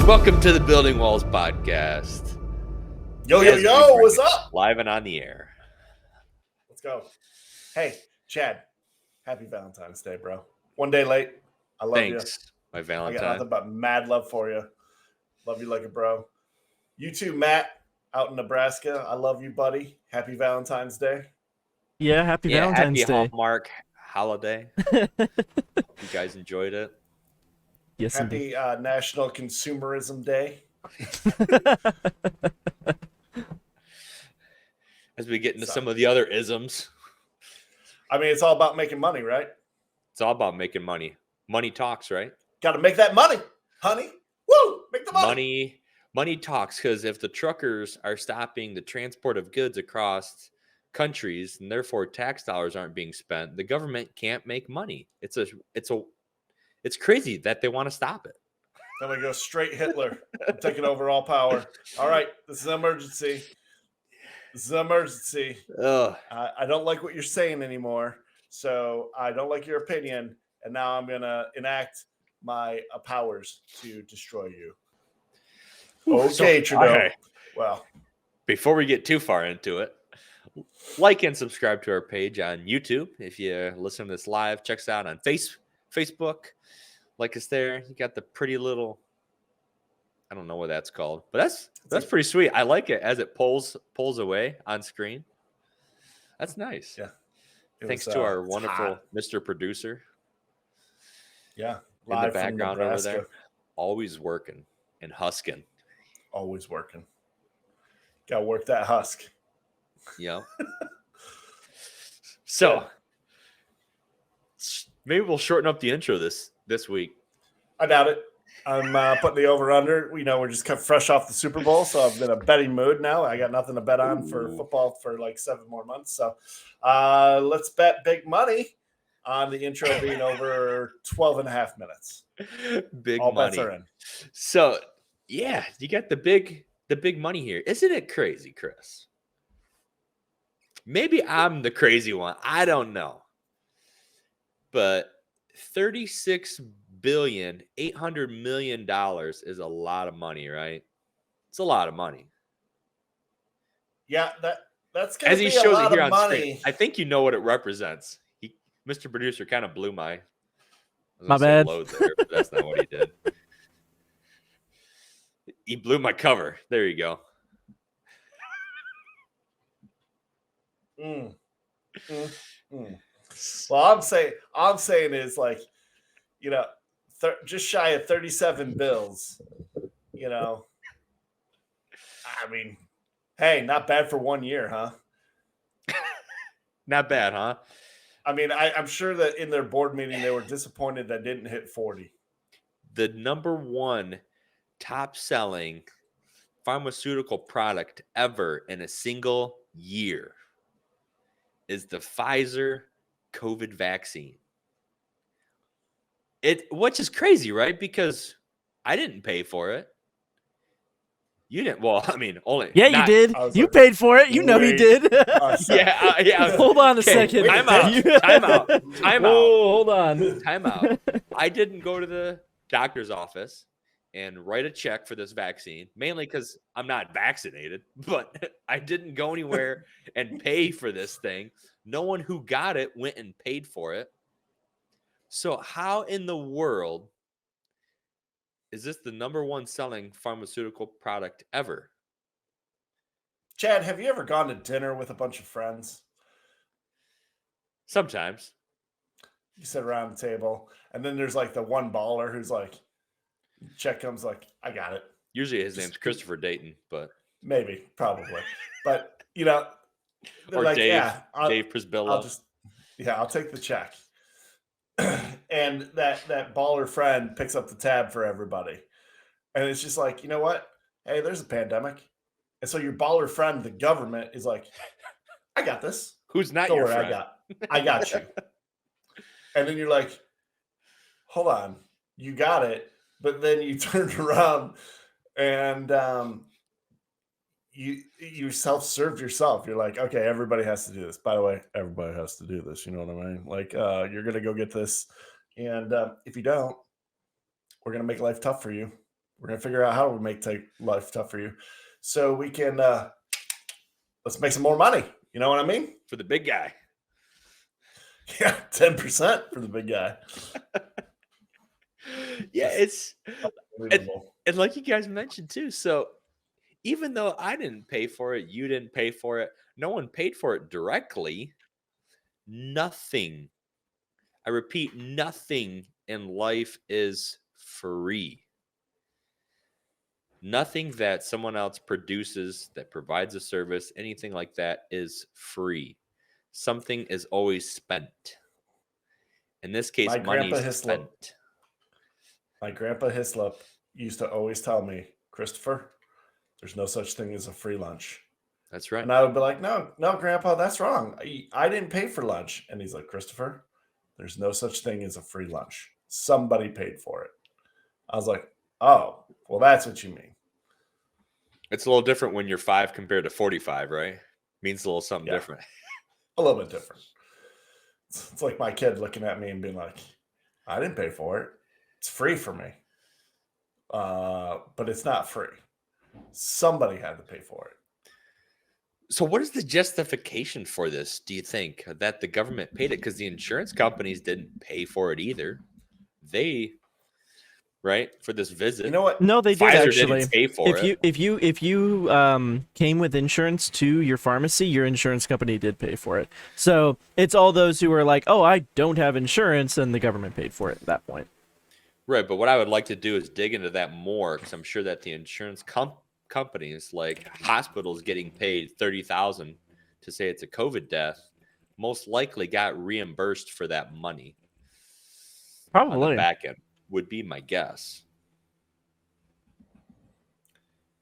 Welcome to the Building Walls podcast. Yo, what's up? Live and on the air. Let's go. Hey, Chad, happy Valentine's Day, bro. One day late. I love you. Thanks, my Valentine. I got nothing but mad love for you. Love you like a bro. You too, Matt, out in Nebraska. I love you, buddy. Happy Valentine's Day. Yeah, happy Valentine's happy Day. Hallmark holiday. You guys enjoyed it? Yes, happy National Consumerism Day. As we get into some of the other isms. I mean, it's all about making money, right? It's all about making money. Money talks, right? Got to make that money, honey. Woo! Make the money. Money talks, because if the truckers are stopping the transport of goods across countries and therefore tax dollars aren't being spent, the government can't make money. It's crazy that they want to stop it. Then we go straight Hitler. I'm taking over all power. All right, this is an emergency. I don't like what you're saying anymore, so I don't like your opinion, and now I'm going to enact my powers to destroy you. Okay, Trudeau. Okay. Well, before we get too far into it, like and subscribe to our page on YouTube. If you listen to this live, check us out on Facebook. Like us there. You got the pretty little, I don't know what that's called, but that's pretty sweet. I like it as it pulls away on screen. That's nice. Yeah. Thanks to our wonderful Mr. Producer. Yeah. In the background over there. Always working and husking. Always working. Got to work that husk. Yeah. So maybe we'll shorten up the intro this week. I doubt it. I'm putting the over-under. We're just kind of fresh off the Super Bowl, so I'm in a betting mood now. I got nothing to bet on for football for like 7 more months. So let's bet big money on the intro being over 12 and a half minutes. Big All money. Bets are in. So, yeah, you got the big money here. Isn't it crazy, Chris? Maybe I'm the crazy one. I don't know. But $36.8 billion is a lot of money, right? It's a lot of money. Yeah, that's going to be a lot of money. As he shows it here on screen, I think you know what it represents. Mr. Producer kind of blew my bad. Load there, but that's not what he did. He blew my cover. There you go. Well, I'm saying is like, just shy of 37 bills. I mean, hey, not bad for 1 year, huh? Not bad, huh? I mean, I'm sure that in their board meeting they were disappointed that didn't hit 40. The number one top-selling pharmaceutical product ever in a single year is the Pfizer COVID vaccine. Which is crazy, right? Because I didn't pay for it. You didn't. Well, I mean, only. Yeah, you did. You paid for it. You know he did. Yeah. Hold on a second. Time out. Whoa, hold on. Time out. I didn't go to the doctor's office and write a check for this vaccine, mainly because I'm not vaccinated, but I didn't go anywhere and pay for this thing. No one who got it went and paid for it. So how in the world is this the number one selling pharmaceutical product ever? Chad, have you ever gone to dinner with a bunch of friends? Sometimes. You sit around the table, and then there's like the one baller who's like, check comes like, I got it. Usually his name's Christopher Dayton, but. Maybe, probably. But, or like, Dave Prisbilla. I'll take the check. And that baller friend picks up the tab for everybody. And it's just like, you know what? Hey, there's a pandemic. And so your baller friend, the government, is like, I got this. Who's not your friend? I got you. And then you're like, hold on, you got it. But then you turned around and you self-served yourself. You're like, okay, everybody has to do this. By the way, everybody has to do this. You know what I mean? Like, you're going to go get this. And if you don't, we're going to make life tough for you. We're gonna figure out how we make life tough for you, so we can let's make some more money. You know what I mean? For the big guy. Yeah, 10% for the big guy. Yeah, it's Unbelievable. and like you guys mentioned too. So even though I didn't pay for it, you didn't pay for it, no one paid for it directly. Nothing. I repeat, nothing in life is free. Nothing that someone else produces that provides a service, anything like that, is free. Something is always spent. In this case, My money grandpa is Hislop. spent. My grandpa Hislop used to always tell me, Christopher, there's no such thing as a free lunch. That's right. And I would be like, no, Grandpa, that's wrong. I didn't pay for lunch. And he's like, Christopher, there's no such thing as a free lunch. Somebody paid for it. I was like, oh, well, that's what you mean. It's a little different when you're 5 compared to 45, right? Means a little something different. A little bit different. It's like my kid looking at me and being like, I didn't pay for it. It's free for me. But it's not free. Somebody had to pay for it. So what is the justification for this, do you think? That the government paid it? Because the insurance companies didn't pay for it either. They, right, for this visit. You know what? No, they did Pfizer actually. didn't pay for it. If you came with insurance to your pharmacy, your insurance company did pay for it. So it's all those who are like, oh, I don't have insurance, and the government paid for it at that point. Right, but what I would like to do is dig into that more, because I'm sure that the insurance companies, like hospitals getting paid $30,000 to say it's a COVID death, most likely got reimbursed for that money. On the Probably. back end would be my guess.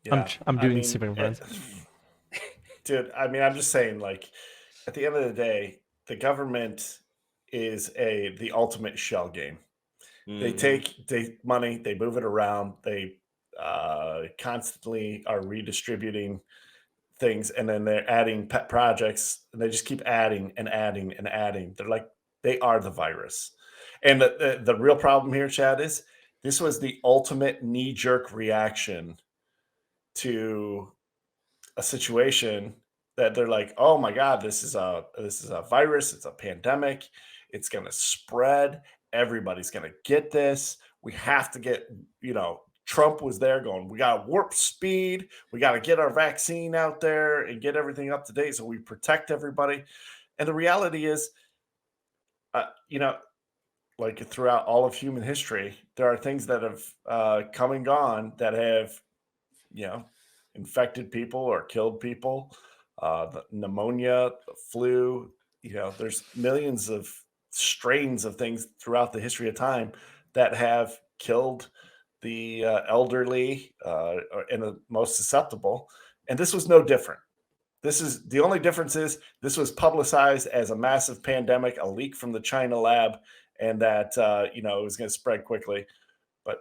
Yeah, I'm doing Super Friends. Dude, I mean, I'm just saying, like, at the end of the day, the government is the ultimate shell game. They take money, they move it around, they constantly are redistributing things, and then they're adding pet projects, and they just keep adding and adding and adding. They're like, they are the virus. And the real problem here, Chad, is this was the ultimate knee-jerk reaction to a situation that they're like, oh my God, this is a virus, it's a pandemic, it's gonna spread. Everybody's going to get this. We have to get, Trump was there going, we got warp speed. We got to get our vaccine out there and get everything up to date so we protect everybody. And the reality is, like throughout all of human history, there are things that have come and gone that have, infected people or killed people. The pneumonia, the flu, there's millions of strains of things throughout the history of time that have killed the elderly and the most susceptible, and this was no different. This is the only difference is this was publicized as a massive pandemic, a leak from the China lab, and that it was going to spread quickly. But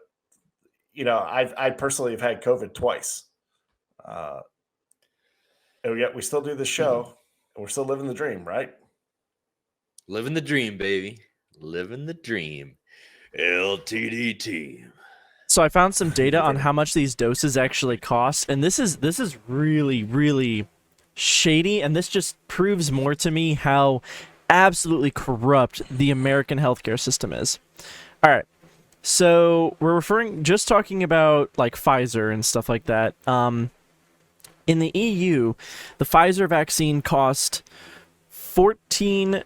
I personally have had COVID twice, and yet we still do this show, and we're still living the dream, right? Living the dream, baby. Living the dream. LTD team. So I found some data on how much these doses actually cost, and this is really, really shady, and this just proves more to me how absolutely corrupt the American healthcare system is. All right. So we're just talking about like Pfizer and stuff like that. In the EU, the Pfizer vaccine cost $14.70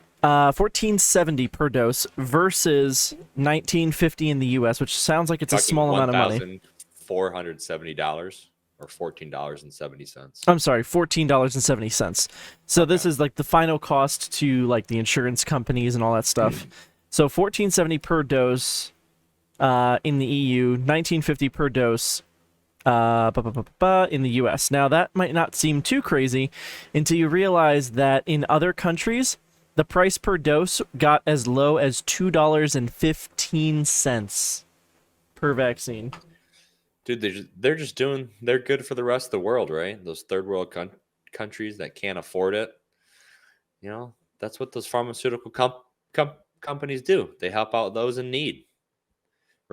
per dose versus $19.50 in the U.S., which sounds like it's a small amount of money. $470 or $14.70. I'm sorry, $14.70. So this is like the final cost to like the insurance companies and all that stuff. So $14.70 per dose in the EU, $19.50 per dose in the US. Now that might not seem too crazy until you realize that in other countries, the price per dose got as low as $2.15 per vaccine. Dude, they're good for the rest of the world, right? Those third world countries that can't afford it. That's what those pharmaceutical companies do. They help out those in need,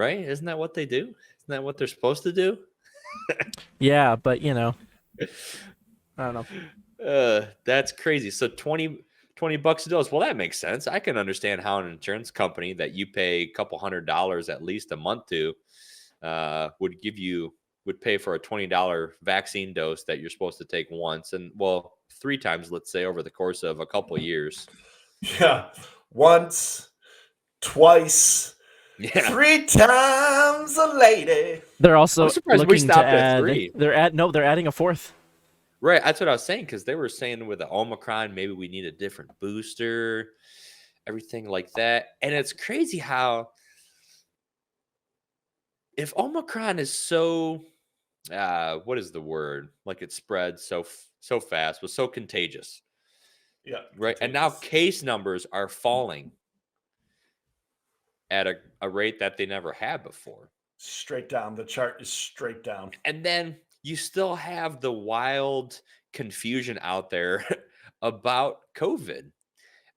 right? Isn't that what they do? Isn't that what they're supposed to do? Yeah, but I don't know. That's crazy. So 20 bucks a dose. Well, that makes sense. I can understand how an insurance company that you pay a couple $100 at least a month to would pay for a $20 vaccine dose that you're supposed to take once and well 3 times, let's say, over the course of a couple years. Yeah, once, twice, Yeah. 3 times a lady. They're also I'm surprised we looking to stopped at add. 3. They're adding a fourth. Right. That's what I was saying, because they were saying with the Omicron, maybe we need a different booster, everything like that. And it's crazy how if Omicron is so what is the word? Like it spreads so fast, was so contagious. Yeah. Right. And now case numbers are falling at a rate that they never had before. Straight down. The chart is straight down. And then you still have the wild confusion out there about COVID.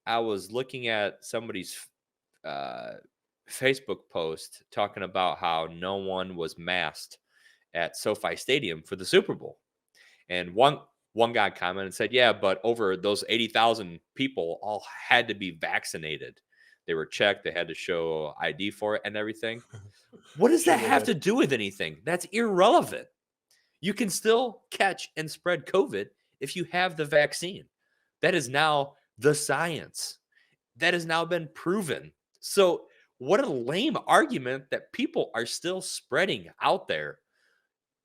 I was looking at somebody's Facebook post talking about how no one was masked at SoFi Stadium for the Super Bowl. And one guy commented and said, yeah, but over those 80,000 people all had to be vaccinated. They were checked. They had to show ID for it and everything. What does that have to do with anything? That's irrelevant. You can still catch and spread COVID if you have the vaccine. That is now the science. That has now been proven. So what a lame argument that people are still spreading out there.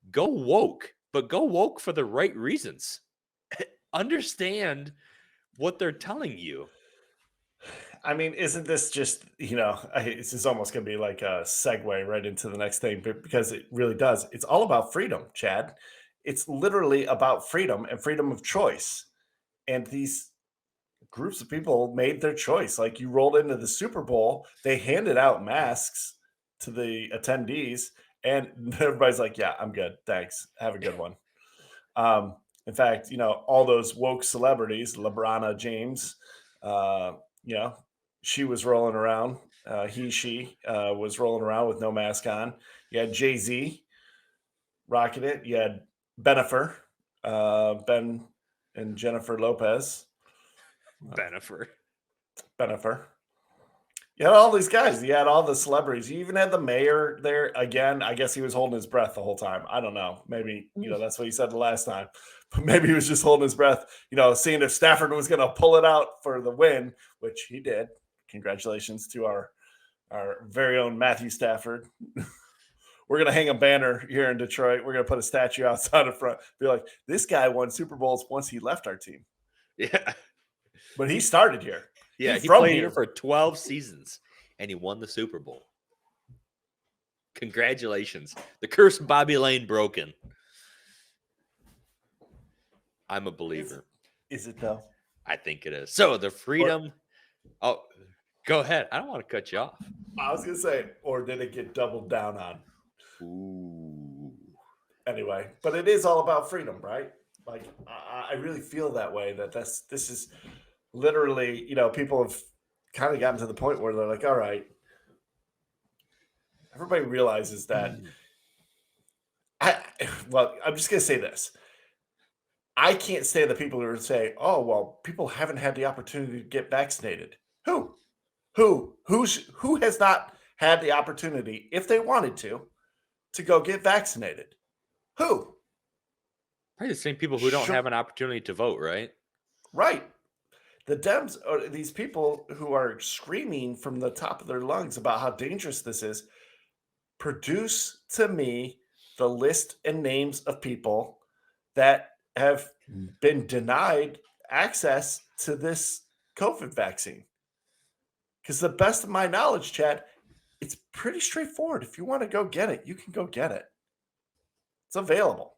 Go woke, but go woke for the right reasons. Understand what they're telling you. I mean, isn't this just, this is almost going to be like a segue right into the next thing, but because it really does. It's all about freedom, Chad. It's literally about freedom and freedom of choice. And these groups of people made their choice. Like you rolled into the Super Bowl, they handed out masks to the attendees, and everybody's like, yeah, I'm good. Thanks. Have a good one. In fact, all those woke celebrities, LeBron James, she was rolling around. She was rolling around with no mask on. You had Jay-Z rocking it. You had Benifer, Ben and Jennifer Lopez. Benifer. You had all these guys. You had all the celebrities. You even had the mayor there. Again, I guess he was holding his breath the whole time. I don't know. Maybe, that's what he said the last time. But maybe he was just holding his breath, seeing if Stafford was going to pull it out for the win, which he did. Congratulations to our very own Matthew Stafford. We're going to hang a banner here in Detroit. We're going to put a statue outside in front. Be like, this guy won Super Bowls once he left our team. Yeah. But he started here. Yeah, he played here for 12 seasons, and he won the Super Bowl. Congratulations. The curse of Bobby Lane broken. I'm a believer. Is it though? I think it is. So the freedom. Oh, go ahead. I don't want to cut you off. I was going to say, or did it get doubled down on? Ooh. Anyway, but it is all about freedom, right? Like, I really feel that way, that this is literally, people have kind of gotten to the point where they're like, all right, everybody realizes that. I'm just going to say this. I can't stand the people who say, oh, well, people haven't had the opportunity to get vaccinated. Who has not had the opportunity, if they wanted to go get vaccinated? Who? Probably the same people who don't have an opportunity to vote, right? Right. The Dems are these people who are screaming from the top of their lungs about how dangerous this is. Produce to me the list and names of people that have been denied access to this COVID vaccine. Because the best of my knowledge, Chad, it's pretty straightforward. If you want to go get it, you can go get it. It's available.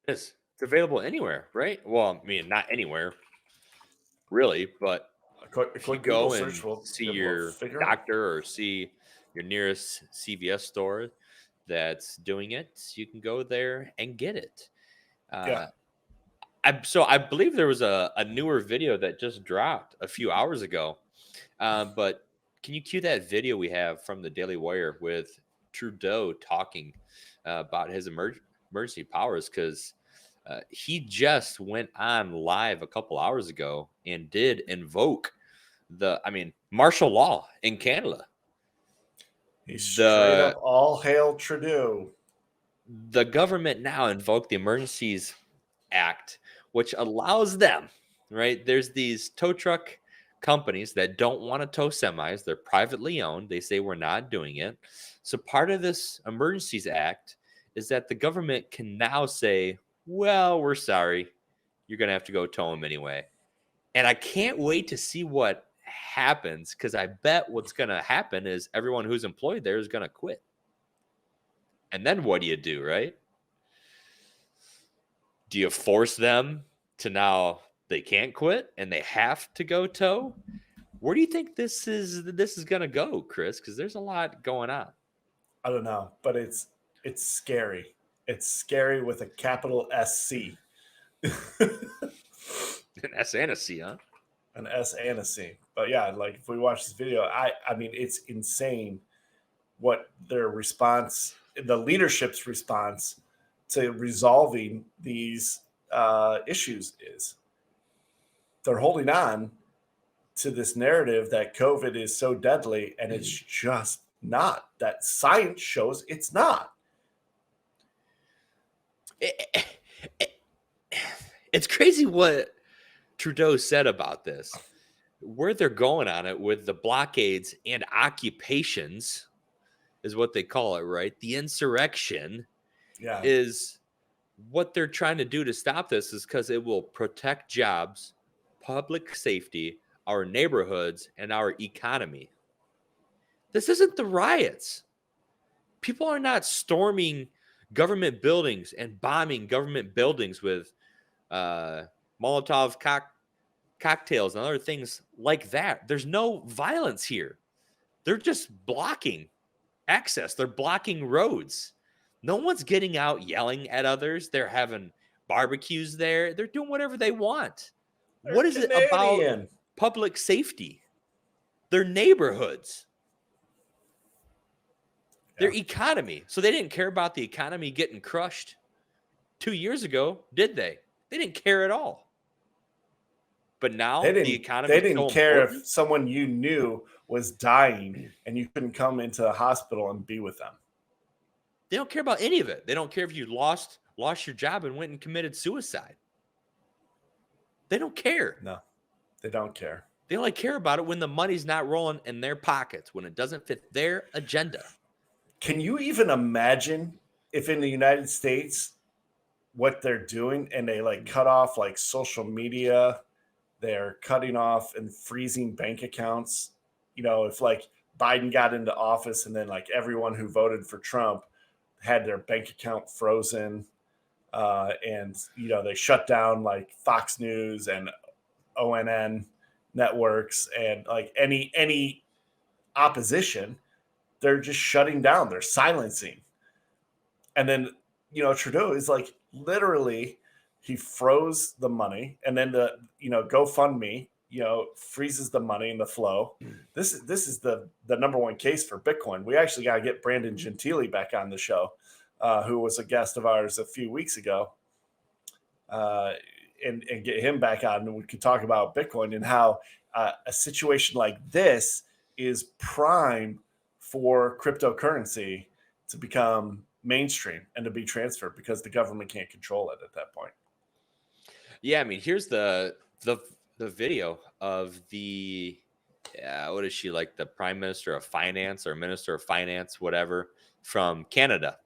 It's available anywhere, right? Well, I mean, not anywhere, really, but if you go and see your doctor or see your nearest CVS store that's doing it, you can go there and get it. I believe there was a newer video that just dropped a few hours ago, but Can you cue that video we have from the Daily Wire with Trudeau talking about his emergency powers? Because he just went on live a couple hours ago and did invoke martial law in Canada. He's straight up all hail Trudeau. The government now invoked the Emergencies Act, which allows them, right? There's these tow truck companies that don't want to tow semis. They're privately owned. They say we're not doing it. So part of this Emergencies Act is that the government can now say, well, we're sorry. You're going to have to go tow them anyway. And I can't wait to see what happens, because I bet what's going to happen is everyone who's employed there is going to quit. And then what do, right? Do you force them to now they can't quit and they have to go tow? Where do you think this is going to go, Chris? Because there's a lot going on. I don't know, but it's scary. It's scary with a capital SC. An S and a C, huh? An S and a C. But yeah, like if we watch this video, I mean, it's insane what their response, the leadership's response to resolving these issues is. They're holding on to this narrative that COVID is so deadly, and it's just not. That science shows it's not. It's crazy what Trudeau said about this. Where they're going on it with the blockades and occupations is what they call it, right? The insurrection is what they're trying to do to stop this, is because it will protect jobs, public safety, our neighborhoods, and our economy. This isn't the riots. People are not storming government buildings and bombing government buildings with Molotov cocktails and other things like that. There's no violence here. They're just blocking access. They're blocking roads. No one's getting out yelling at others. They're having barbecues there. They're doing whatever they want. What is it about public safety? Their neighborhoods. Their economy. So they didn't care about the economy getting crushed 2 years ago, did they? They didn't care at all. But now the economy. They didn't care if someone you knew was dying and you couldn't come into the hospital and be with them. They don't care about any of it. They don't care if you lost your job and went and committed suicide. They don't care. No, they don't care. They only care about it when the money's not rolling in their pockets, when it doesn't fit their agenda. Can you even imagine if in the United States what they're doing, and they like cut off like social media, they're cutting off and freezing bank accounts? You know, if like Biden got into office and then like everyone who voted for Trump had their bank account frozen, and you know, they shut down like Fox News and ONN networks, and like any opposition, they're just shutting down, they're silencing. And then, you know, Trudeau is like literally, he froze the money, and then the, you know, GoFundMe, you know, freezes the money and the flow. This is the number one case for Bitcoin. We actually got to get Brandon Gentili back on the show, who was a guest of ours a few weeks ago, and get him back on, and we could talk about Bitcoin and how a situation like this is prime for cryptocurrency to become mainstream and to be transferred, because the government can't control it at that point. Yeah, I mean, here's the video of the what is she, like the Prime Minister of Finance or Minister of Finance, whatever, from Canada,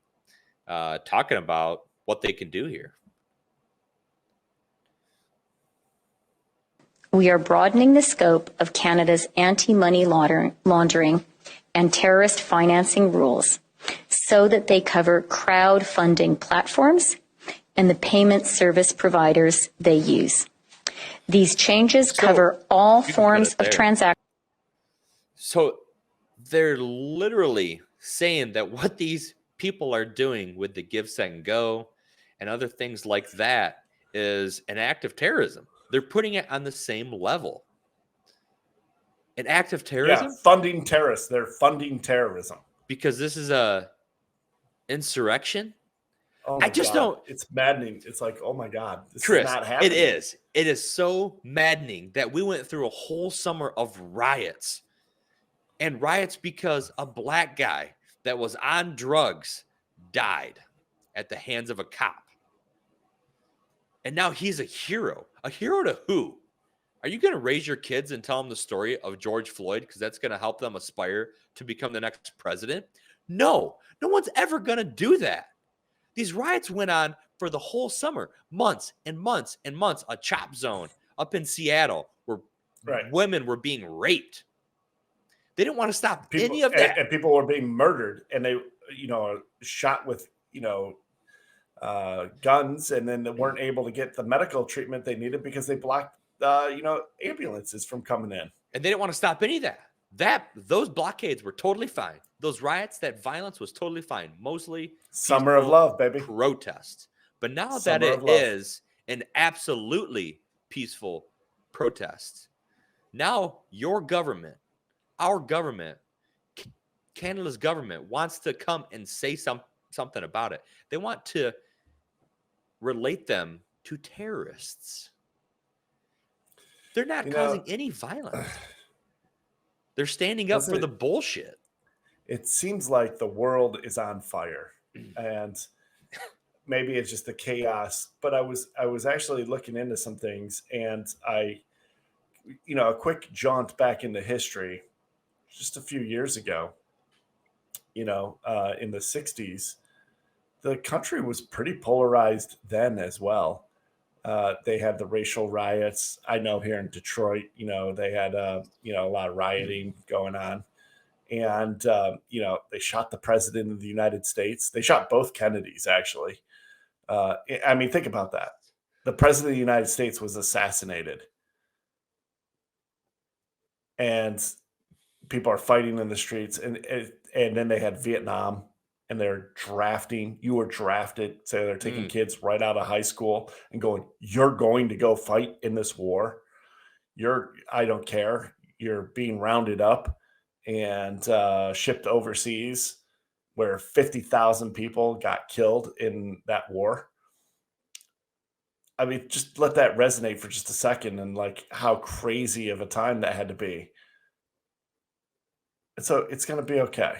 talking about what they can do here. We are broadening the scope of Canada's anti-money laundering and terrorist financing rules so that they cover crowdfunding platforms and the payment service providers they use. These changes cover all forms of transactions. So they're literally saying that what these people are doing with the Give, Send, Go and other things like that is an act of terrorism. They're putting it on the same level. An act of Yeah, terrorism? funding terrorists. They're funding terrorism. Because this is a insurrection? Oh I my just God. don't. It's maddening. It's like, oh my God, this Chris, is not happening. it is. It is so maddening that we went through a whole summer of riots. And riots because a black guy that was on drugs died at the hands of a cop. And now he's a hero. A hero to who? Are you going to raise your kids and tell them the story of George Floyd because that's going to help them aspire to become the next president? No, no one's ever going to do that. These riots went on for the whole summer, months and months and months. A chop zone up in Seattle where women were being raped. They didn't want to stop any of that. And people were being murdered, and they, shot with, guns, and then they weren't able to get the medical treatment they needed because they blocked, ambulances from coming in. And they didn't want to stop any of that. Those blockades were totally fine. Those riots, that violence was totally fine. Mostly Summer of love, baby. Protests. But now Summer that it of love. is an absolutely peaceful protest, now your government, our government, Canada's government wants to come and say something about it. They want to relate them to terrorists. They're not causing any violence. They're standing up for the bullshit. It seems like the world is on fire, and maybe it's just the chaos. But I was actually looking into some things, and a quick jaunt back into history, just a few years ago, in the 60s, the country was pretty polarized then as well. They had the racial riots. I know here in Detroit, they had, a lot of rioting going on. And, they shot the president of the United States. They shot both Kennedys, actually. Think about that. The president of the United States was assassinated. And people are fighting in the streets. And then they had Vietnam. And they're drafting. You were drafted. So they're taking kids right out of high school and going, you're going to go fight in this war. I don't care. You're being rounded up and shipped overseas, where 50,000 people got killed in that war. Just let that resonate for just a second, and like how crazy of a time that had to be. And so it's going to be okay.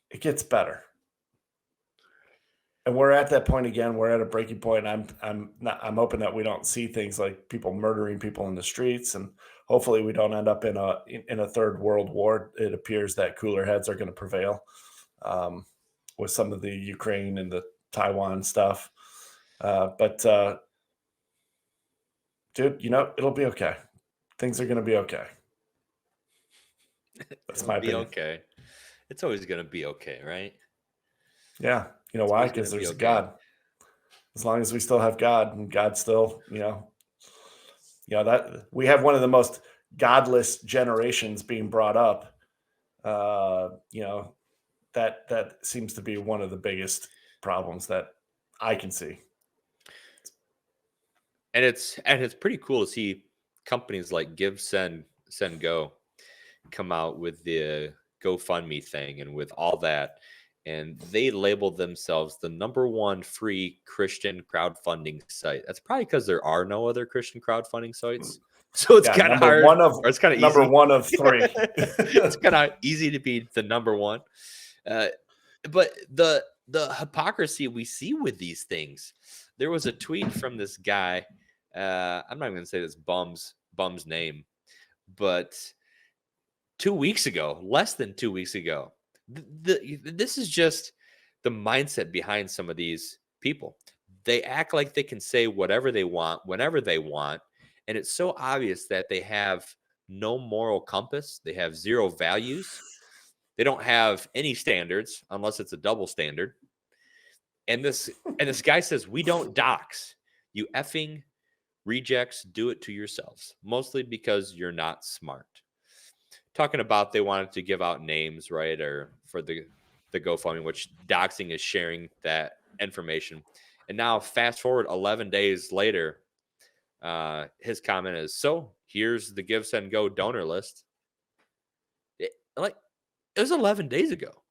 It gets better. And we're at that point again. We're at a breaking point. I'm hoping that we don't see things like people murdering people in the streets, and hopefully we don't end up in a third world war. It appears that cooler heads are going to prevail with some of the Ukraine and the Taiwan stuff. But dude, it'll be okay. Things are going to be okay. That's my opinion. Okay. It's always going to be okay, right? Yeah. You know why? Because there's a God. As long as we still have God, and God still, that we have one of the most godless generations being brought up. That seems to be one of the biggest problems that I can see. And it's pretty cool to see companies like Give, Send, Go come out with the GoFundMe thing and with all that. And they labeled themselves the #1 free Christian crowdfunding site. That's probably because there are no other Christian crowdfunding sites. So it's kind of hard. It's kind of easy. Number one of 3. It's kind of easy to be the #1. But the hypocrisy we see with these things. There was a tweet from this guy. I'm not even going to say this bum's name, but 2 weeks ago, less than 2 weeks ago, this is just the mindset behind some of these people. They act like they can say whatever they want, whenever they want. And it's so obvious that they have no moral compass. They have zero values. They don't have any standards unless it's a double standard. And this guy says, we don't dox. You effing rejects, do it to yourselves. Mostly because you're not smart. Talking about they wanted to give out names, right? Or for the GoFundMe, which doxing is sharing that information. And now fast forward 11 days later, his comment is, so here's the Give, Send, Go donor list. It was 11 days ago.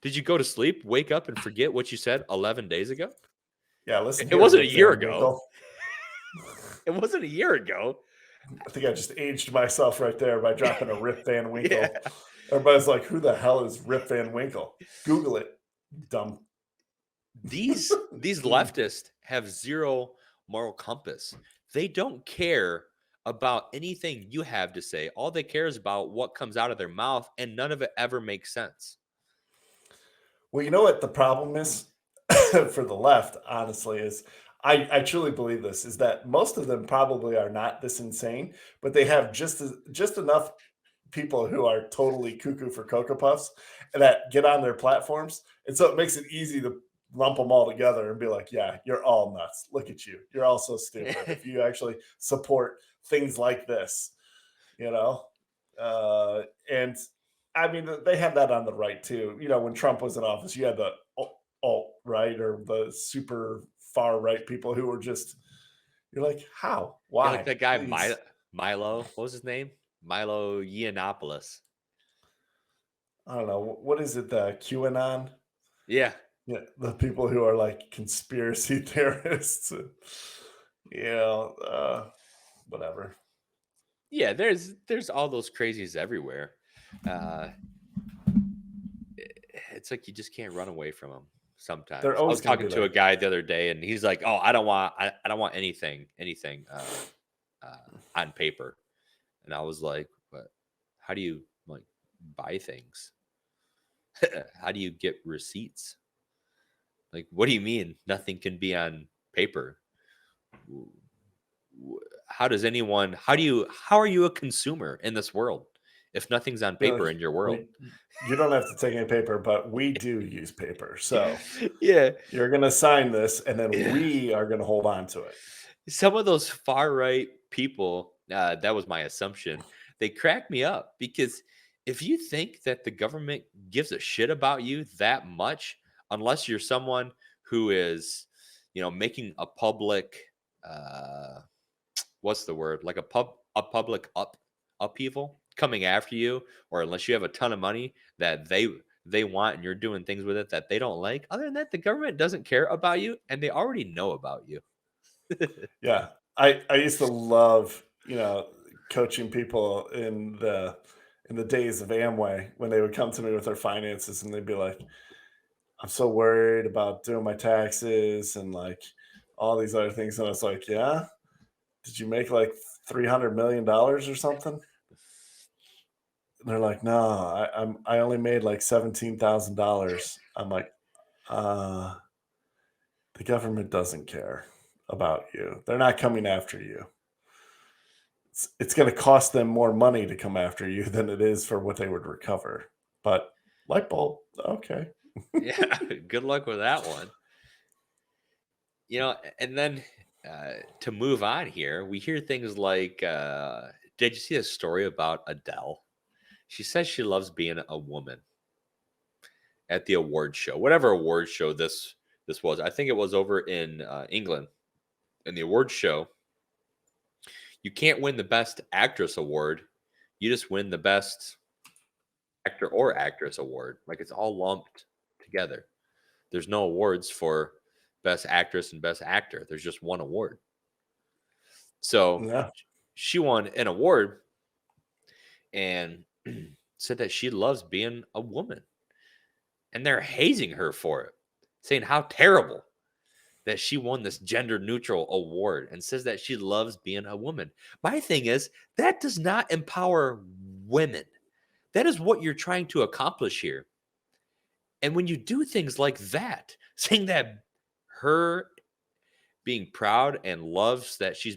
Did you go to sleep, wake up, and forget what you said 11 days ago? Yeah, listen. It wasn't a year Rip Van ago. Winkle. It wasn't a year ago. I think I just aged myself right there by dropping a Rip Van Winkle. Yeah. Everybody's like, who the hell is Rip Van Winkle? Google it, dumb. These leftists have zero moral compass. They don't care about anything you have to say. All they care is about what comes out of their mouth, and none of it ever makes sense. Well, you know what the problem is for the left, honestly, is I truly believe this, is that most of them probably are not this insane, but they have just enough people who are totally cuckoo for Cocoa Puffs that get on their platforms. And so it makes it easy to lump them all together and be like, yeah, you're all nuts. Look at you. You're all so stupid. If you actually support things like this, you know? And I mean, they had that on the right too. You know, when Trump was in office, you had the alt-right or the super far right people who were just, you're like, how? Why? Like that guy, Please. Milo, what was his name? Milo Yiannopoulos. I don't know. What is it? The QAnon? Yeah. Yeah, the people who are like conspiracy theorists. Whatever. Yeah, there's all those crazies everywhere. It's like you just can't run away from them sometimes. They're I always was gonna talking be to there. a guy the other day, and he's like, "Oh, I don't want anything on paper." And I was like, "But how do you like buy things? How do you get receipts? Like, what do you mean nothing can be on paper? How are you a consumer in this world if nothing's on paper in your world?" You don't have to take any paper, but we do use paper. So Yeah. you're going to sign this, and then Yeah. we are going to hold on to it. Some of those far right people, that was my assumption, they crack me up, because if you think that the government gives a shit about you that much, unless you're someone who is, making a public, what's the word? Like a public upheaval coming after you, or unless you have a ton of money that they want and you're doing things with it that they don't like. Other than that, the government doesn't care about you, and they already know about you. Yeah. I used to love, coaching people in the days of Amway when they would come to me with their finances and they'd be like, I'm so worried about doing my taxes and like all these other things. And I was like, yeah, did you make like $300 million or something? And they're like, no, I only made like $17,000. I'm like, the government doesn't care about you. They're not coming after you. It's going to cost them more money to come after you than it is for what they would recover. But light bulb, okay. Yeah, good luck with that one. And then to move on here, we hear things like, did you see a story about Adele? She says she loves being a woman at the award show, whatever award show this was. I think it was over in England. In the award show, you can't win the Best Actress award. You just win the Best Actor or Actress award. Like, it's all lumped together. There's no awards for Best Actress and Best Actor. There's just one award. So Yeah. she won an award and said that she loves being a woman. And they're hazing her for it, saying how terrible that she won this gender neutral award, and says that she loves being a woman. My thing is, that does not empower women. That is what you're trying to accomplish here. And when you do things like that, saying that her being proud and loves that she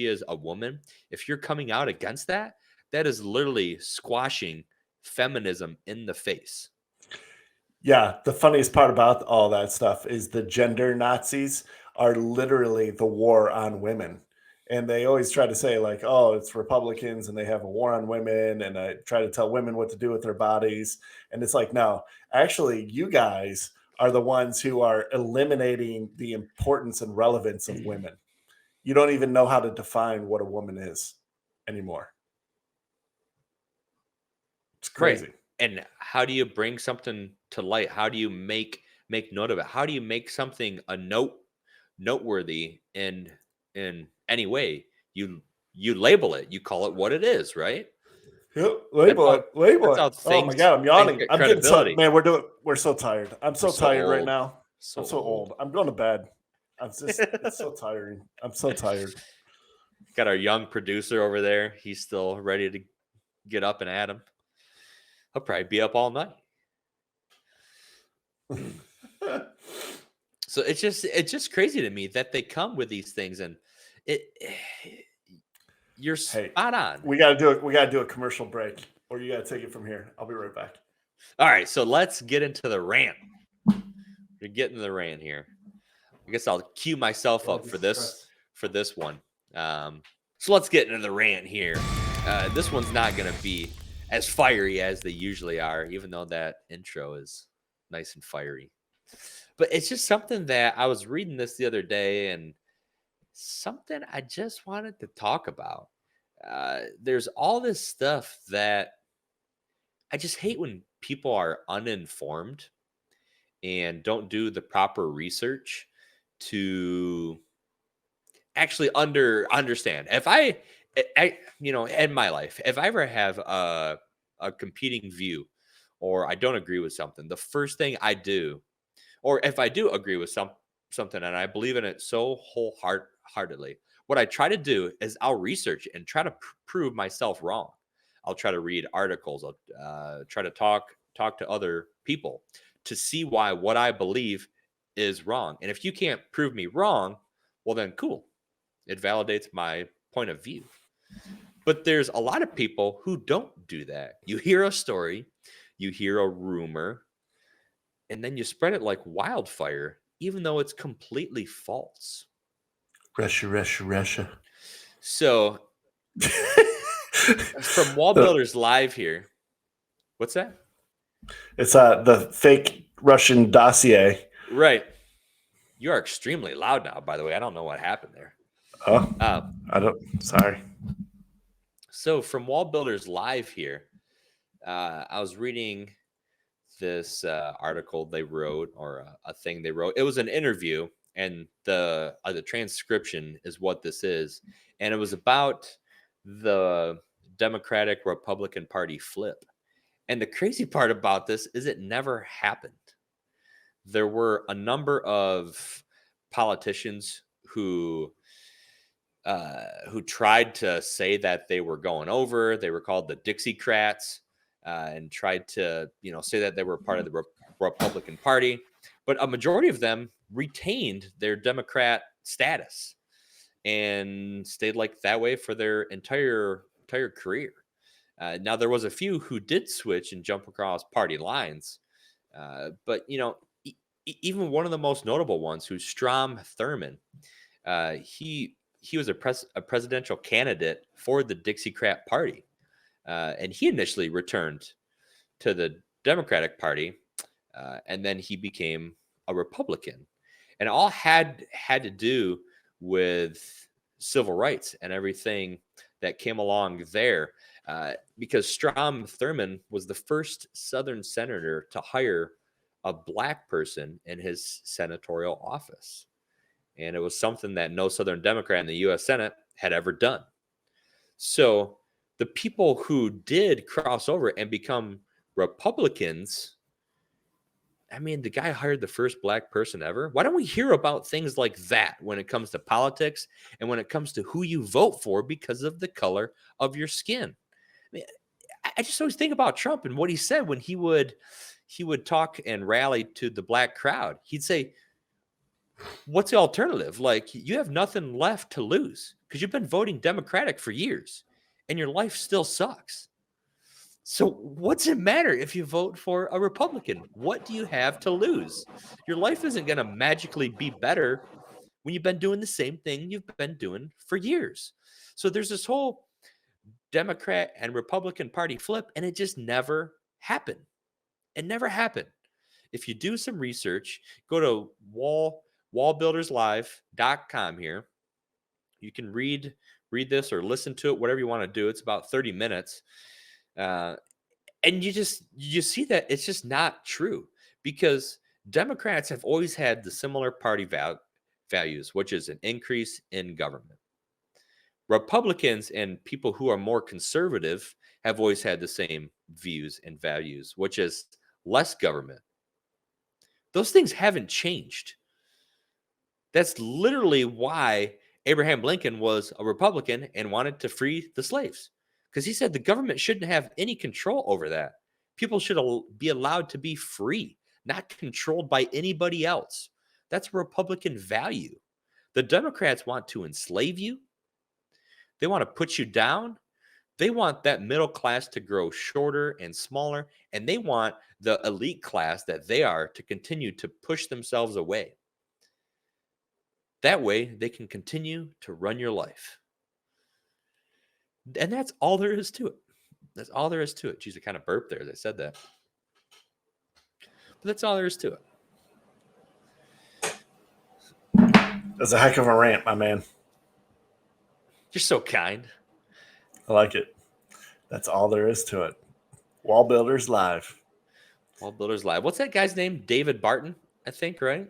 is a woman, if you're coming out against that, that is literally squashing feminism in the face. Yeah, the funniest part about all that stuff is the gender Nazis are literally the war on women. And they always try to say, like, oh, it's Republicans and they have a war on women. And I try to tell women what to do with their bodies. And it's like, no, actually, you guys are the ones who are eliminating the importance and relevance of women. you don't even know how to define what a woman is anymore. It's crazy. Right. And how do you bring something to light? How do you make note of it? How do you make something a noteworthy in any way? You label it. You call it what it is, right? Yep, label it. That's how Oh my things god, I'm yawning. get I'm getting so, credibility. man. We're so tired. I'm so so tired right old. now. So I'm so old. I'm going to bed. It's so tiring. I'm so tired. Got our young producer over there. He's still ready to get up and at him. He'll probably be up all night. So it's just crazy to me that they come with these things, and you're spot on. We gotta do a commercial break, or you gotta take it from here. I'll be right back. All right, so let's get into the rant. We're getting to the rant here. I guess I'll cue myself up for this one. So let's get into the rant here. This one's not gonna be as fiery as they usually are, even though that intro is nice and fiery. But it's just something that I was reading this the other day, and something I just wanted to talk about. There's all this stuff that I just hate when people are uninformed and don't do the proper research to actually understand. If I in my life, if I ever have a competing view or I don't agree with something, the first thing I do, or if I do agree with something and I believe in it so wholeheartedly, what I try to do is I'll research and try to prove myself wrong. I'll try to read articles. I'll try to talk to other people to see why what I believe is wrong. And if you can't prove me wrong, well then cool. It validates my point of view. But there's a lot of people who don't do that. You hear a story, you hear a rumor, and then you spread it like wildfire, even though it's completely false. Russia. So from Wall Builders Live here. What's that? It's the fake Russian dossier. Right. You are extremely loud now, by the way. I don't know what happened there. Oh, I don't. Sorry. So from Wall Builders Live here, I was reading this article they wrote, or a thing they wrote. It was an interview, and the transcription is what this is, and it was about the Democratic Republican Party flip. And the crazy part about this is it never happened. There were a number of politicians who tried to say that they were going over. They were called the Dixiecrats, and tried to say that they were part of the Republican Party. But a majority of them retained their Democrat status and stayed like that way for their entire career. Now there was a few who did switch and jump across party lines, but even one of the most notable ones, who's Strom Thurmond, he was a presidential candidate for the Dixiecrat Party, and he initially returned to the Democratic Party, and then he became a Republican, and all had to do with civil rights and everything that came along there. Because Strom Thurmond was the first Southern senator to hire a black person in his senatorial office. And it was something that no Southern Democrat in the U.S. Senate had ever done. So the people who did cross over and become Republicans, I mean, the guy hired the first black person ever. Why don't we hear about things like that when it comes to politics and when it comes to who you vote for because of the color of your skin? I mean, I just always think about Trump and what he said when he would talk and rally to the black crowd. He'd say, what's the alternative? Like, you have nothing left to lose because you've been voting Democratic for years and your life still sucks. So what's it matter if you vote for a Republican? What do you have to lose? Your life isn't going to magically be better when you've been doing the same thing you've been doing for years. So there's this whole Democrat and Republican Party flip, and it just never happened. It never happened. If you do some research, go to wallbuilderslive.com here. You can read this or listen to it, whatever you want to do. It's about 30 minutes. And you see that it's just not true, because Democrats have always had the similar party values, which is an increase in government. Republicans and people who are more conservative have always had the same views and values, which is less government. Those things haven't changed. That's literally why Abraham Lincoln was a Republican and wanted to free the slaves, because he said the government shouldn't have any control over that. People should be allowed to be free, not controlled by anybody else. That's a Republican value. The Democrats want to enslave you. They want to put you down. They want that middle class to grow shorter and smaller, and they want the elite class that they are to continue to push themselves away. That way, they can continue to run your life. And that's all there is to it. That's all there is to it. Geez, I kind of burped there as I said that. But that's all there is to it. That's a heck of a rant, my man. You're so kind. I like it. That's all there is to it. Wall Builders Live. Wall Builders Live. What's that guy's name? David Barton, I think, right?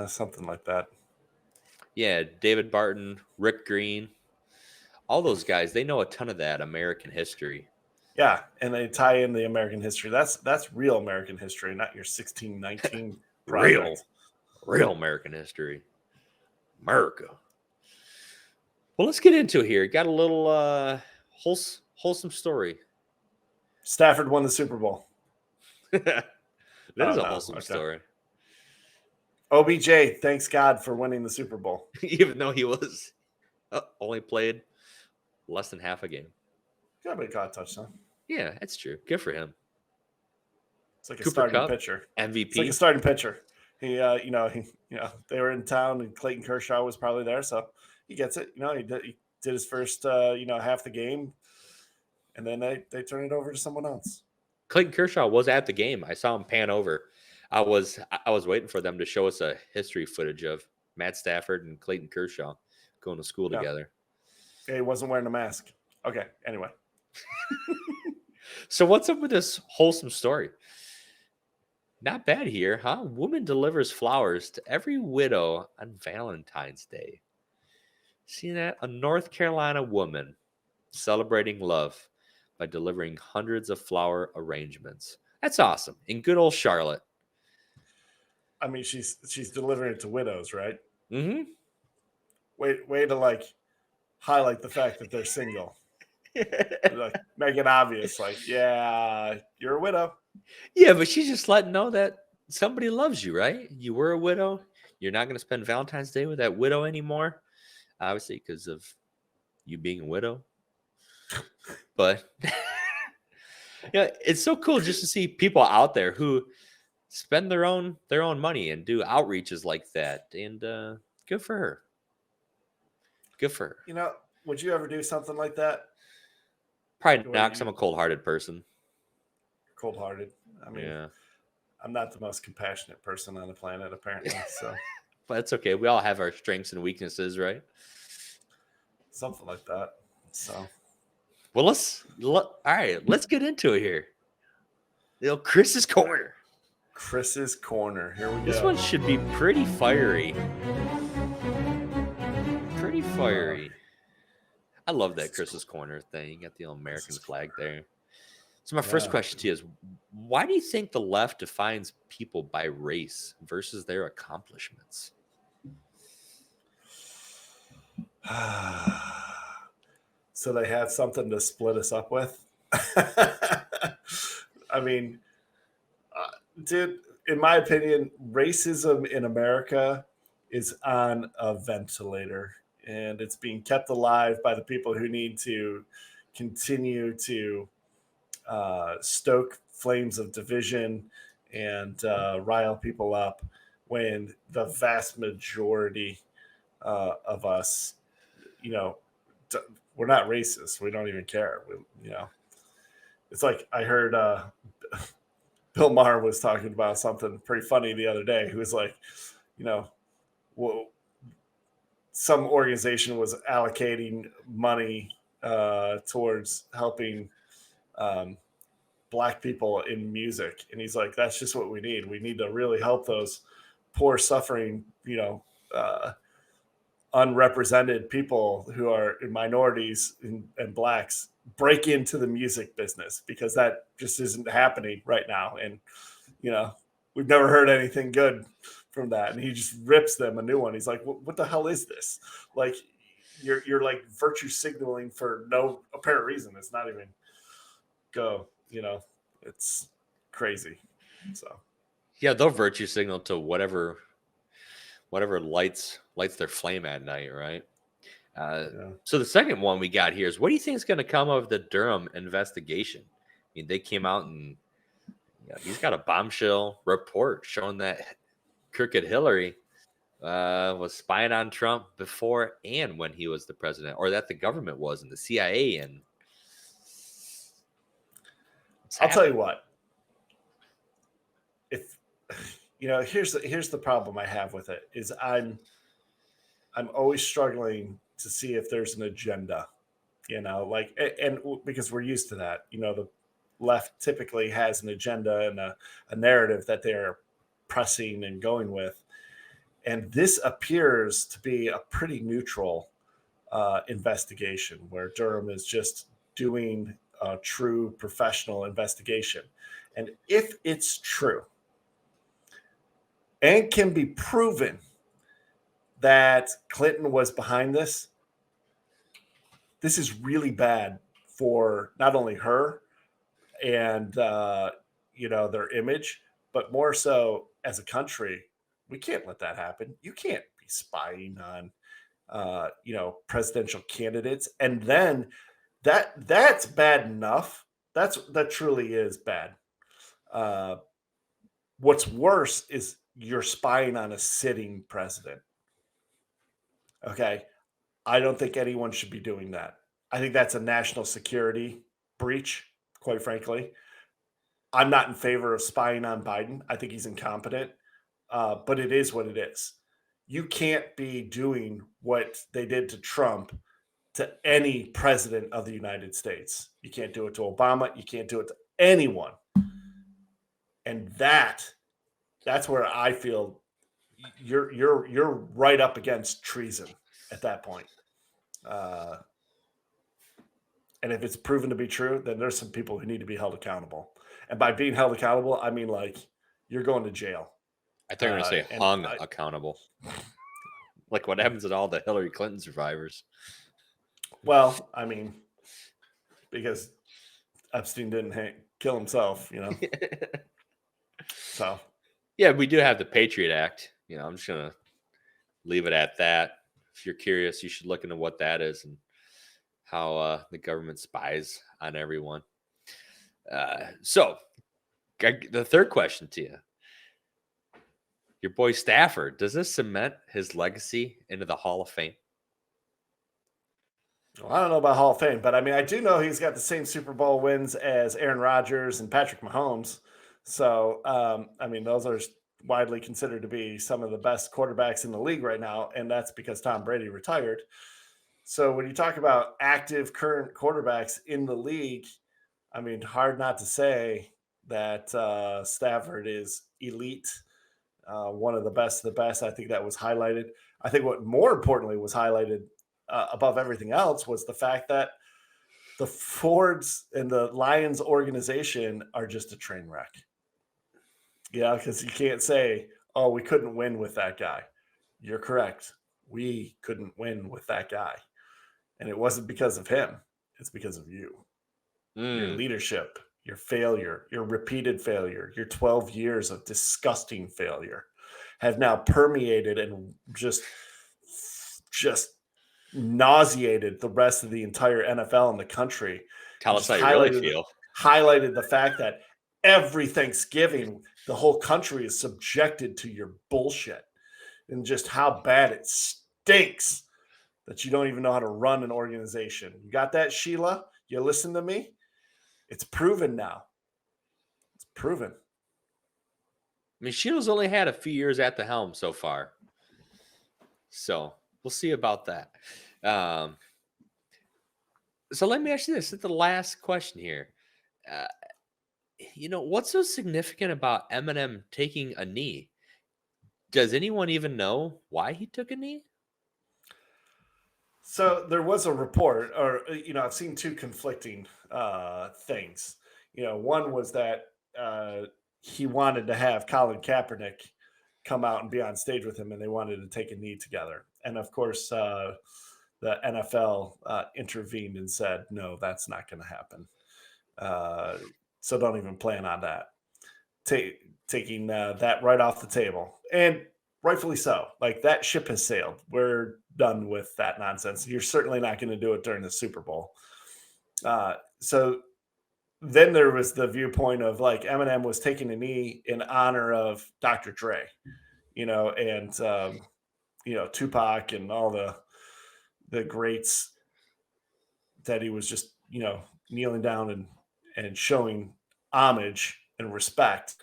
Something like that. Yeah, David Barton, Rick Green. All those guys, they know a ton of that American history. Yeah, and they tie in the American history. That's real American history, not your 1619 real American history. America. Well, let's get into it here. Got a little wholesome story. Stafford won the Super Bowl. That is a wholesome story. OBJ, thanks God for winning the Super Bowl. Even though he was only played less than half a game. Yeah, but he caught a touchdown. Yeah, that's true. Good for him. It's like a Cooper starting Kupp, pitcher. MVP. It's like a starting pitcher. He they were in town, and Clayton Kershaw was probably there, so he gets it. He did his first, half the game, and then they turn it over to someone else. Clayton Kershaw was at the game. I saw him pan over. I was waiting for them to show us a history footage of Matt Stafford and Clayton Kershaw going to school together. Yeah, he wasn't wearing a mask. Okay, anyway. So what's up with this wholesome story? Not bad here, huh? Woman delivers flowers to every widow on Valentine's Day. See that? A North Carolina woman celebrating love by delivering hundreds of flower arrangements. That's awesome. In good old Charlotte. I mean, she's delivering it to widows, right? Mm-hmm. Way to highlight the fact that they're single. Make it obvious, yeah, you're a widow. Yeah, but she's just letting know that somebody loves you, right? You were a widow. You're not going to spend Valentine's Day with that widow anymore, obviously, because of you being a widow. But yeah, it's so cool just to see people out there who spend their own money and do outreaches like that. And good for her. Good for her. Would you ever do something like that? Probably not, because I'm a cold-hearted person. Cold-hearted. I mean, yeah. I'm not the most compassionate person on the planet, apparently. So, but it's okay. We all have our strengths and weaknesses, right? Something like that. So, well, all right. Let's get into it here. Chris's corner. Chris's corner. Here we go. This one should be pretty fiery. Pretty fiery. I love that Chris's corner thing. You got the American flag there. So my first question to you is, why do you think the left defines people by race versus their accomplishments? So they have something to split us up with? I mean, dude, in my opinion, racism in America is on a ventilator, and it's being kept alive by the people who need to continue to stoke flames of division and rile people up, when the vast majority of us, we're not racist. We don't even care. It's like I heard Bill Maher was talking about something pretty funny the other day. He was like, some organization was allocating money towards helping Black people in music. And he's like, that's just what we need. We need to really help those poor, suffering, unrepresented people who are minorities and Blacks break into the music business, because that just isn't happening right now. And, we've never heard anything good from that. And he just rips them a new one. He's like, what the hell is this? Like, you're like virtue signaling for no apparent reason. It's not even it's crazy. So yeah, they'll virtue signal to whatever lights their flame at night, right? So the second one we got here is, what do you think is going to come of the Durham investigation? I mean, they came out and he's got a bombshell report showing that crooked Hillary was spying on Trump before and when he was the president, or that the government was, and the CIA. And I'll tell you what. If here's the problem I have with it is I'm always struggling to see if there's an agenda, and because we're used to that. The left typically has an agenda and a narrative that they're pressing and going with. And this appears to be a pretty neutral investigation, where Durham is just doing a true professional investigation. And if it's true and can be proven that Clinton was behind this, this is really bad for not only her and their image, but more so as a country. We can't let that happen. You can't be spying on presidential candidates, and then that's bad enough. That truly is bad. What's worse is you're spying on a sitting president. Okay, I don't think anyone should be doing that. I think that's a national security breach, quite frankly. I'm not in favor of spying on Biden. I think he's incompetent, but it is what it is. You can't be doing what they did to Trump to any president of the United States. You can't do it to Obama. You can't do it to anyone. And that's where I feel you're right up against treason at that point. And if it's proven to be true, then there's some people who need to be held accountable. And by being held accountable, I mean, like, you're going to jail. I think I'm going to say hung accountable. Like what happens to all the Hillary Clinton survivors. Well, I mean, because Epstein didn't kill himself, So. Yeah, we do have the Patriot Act. I'm just going to leave it at that. If you're curious, you should look into what that is and how the government spies on everyone. So the third question to you. Your boy Stafford, does this cement his legacy into the Hall of Fame? Well, I don't know about Hall of Fame, but I mean, I do know he's got the same Super Bowl wins as Aaron Rodgers and Patrick Mahomes. So, I mean, those are widely considered to be some of the best quarterbacks in the league right now, and that's because Tom Brady retired. So when you talk about active current quarterbacks in the league, I mean, hard not to say that Stafford is elite, one of the best of the best. I think that was highlighted. I think what more importantly was highlighted above everything else was the fact that the Fords and the Lions organization are just a train wreck. Yeah, because you can't say, oh, we couldn't win with that guy. You're correct. We couldn't win with that guy. And it wasn't because of him. It's because of you. Your leadership, your failure, your repeated failure, your 12 years of disgusting failure have now permeated and just nauseated the rest of the entire NFL in the country. Tell us how you really feel. Highlighted the fact that every Thanksgiving, the whole country is subjected to your bullshit and just how bad it stinks that you don't even know how to run an organization. You got that, Sheila? You listen to me? It's proven now. It's proven. I mean, Sheila's only had a few years at the helm so far. So We'll see about that. Um, so let me ask you this. This is the last question here. Uh, what's so significant about Eminem taking a knee? Does anyone even know why he took a knee? So there was a report, or I've seen two conflicting things. One was that he wanted to have Colin Kaepernick come out and be on stage with him, and they wanted to take a knee together. And of course, the NFL intervened and said, no, that's not going to happen. So don't even plan on that. Taking that right off the table. And rightfully so. Like, that ship has sailed. We're done with that nonsense. You're certainly not going to do it during the Super Bowl. So then there was the viewpoint of, like, Eminem was taking a knee in honor of Dr. Dre, and Tupac and all the greats that he was just, kneeling down and showing homage and respect